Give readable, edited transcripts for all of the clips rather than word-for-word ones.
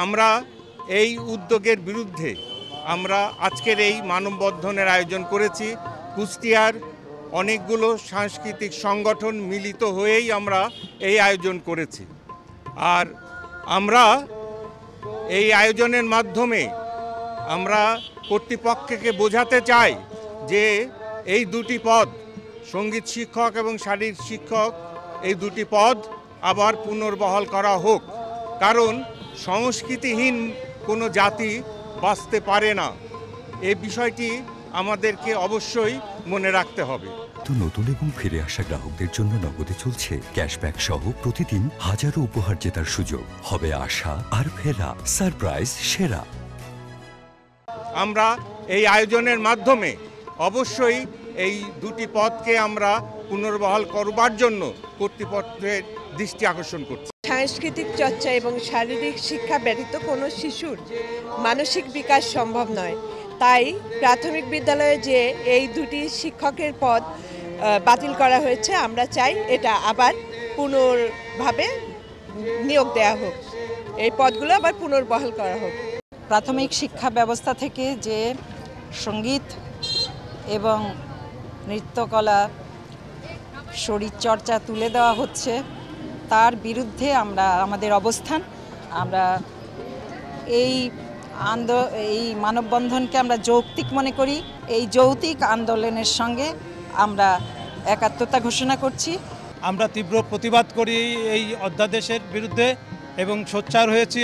আমরা এই উদ্যোগের বিরুদ্ধে আমরা আজকের এই মানববন্ধনের আয়োজন করেছি। কুষ্টিয়ার অনেকগুলো সাংস্কৃতিক সংগঠন মিলিত হয়েই আমরা এই আয়োজন করেছি। আর আমরা এই আয়োজনের মাধ্যমে আমরা কর্তৃপক্ষকে বোঝাতে চাই যে এই দুটি পদ, সঙ্গীত শিক্ষক এবং শারীরিক শিক্ষক, এই দুটি পদ আবার পুনর্বহাল করা হোক। কারণ সংস্কৃতিহীন কোনো জাতি বাঁচতে পারে না। এই বিষয়টি আমাদেরকে অবশ্যই মনে রাখতে হবে। তো নতুন এবং ফিরে আসা গ্রাহকদের জন্য নগদে চলছে ক্যাশব্যাক সহ প্রতিদিন হাজারো উপহার জেতার সুযোগ। হবে আশা আর ফেরা, সারপ্রাইজ সেরা। আমরা এই আয়োজনের মাধ্যমে অবশ্যই এই দুটি পদকে আমরা পুনর্বহাল করবার জন্য কর্তৃপক্ষের দৃষ্টি আকর্ষণ করছি। সাংস্কৃতিক চর্চা এবং শারীরিক শিক্ষা ব্যতীত কোনো শিশুর মানসিক বিকাশ সম্ভব নয়। তাই প্রাথমিক বিদ্যালয়ে যে এই দুটি শিক্ষকের পদ বাতিল করা হয়েছে, আমরা চাই এটা আবার পুনর্ভাবে নিয়োগ দেওয়া হোক, এই পদগুলো আবার পুনর্বহাল করা হোক। প্রাথমিক শিক্ষা ব্যবস্থা থেকে যে সঙ্গীত এবং নৃত্যকলা, শরীরচর্চা তুলে দেওয়া হচ্ছে, তার বিরুদ্ধে আমাদের অবস্থান। আমরা এই মানববন্ধনকে আমরা যৌক্তিক মনে করি। এই যৌক্তিক আন্দোলনের সঙ্গে আমরা একাত্মতা ঘোষণা করছি। আমরা তীব্র প্রতিবাদ করি এই অধ্যাদেশের বিরুদ্ধে এবং সোচ্চার হয়েছি।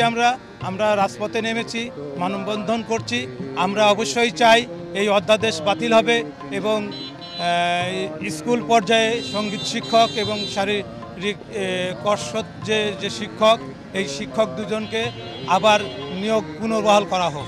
আমরা রাজপথে নেমেছি, মানববন্ধন করছি। আমরা অবশ্যই চাই এই অধ্যাদেশ বাতিল হবে এবং স্কুল পর্যায়ে সঙ্গীত শিক্ষক এবং শারীরিক কসরত যে শিক্ষক, এই শিক্ষক দুজনকে আবার নিয়োগ পুনর্বহাল করা হোক।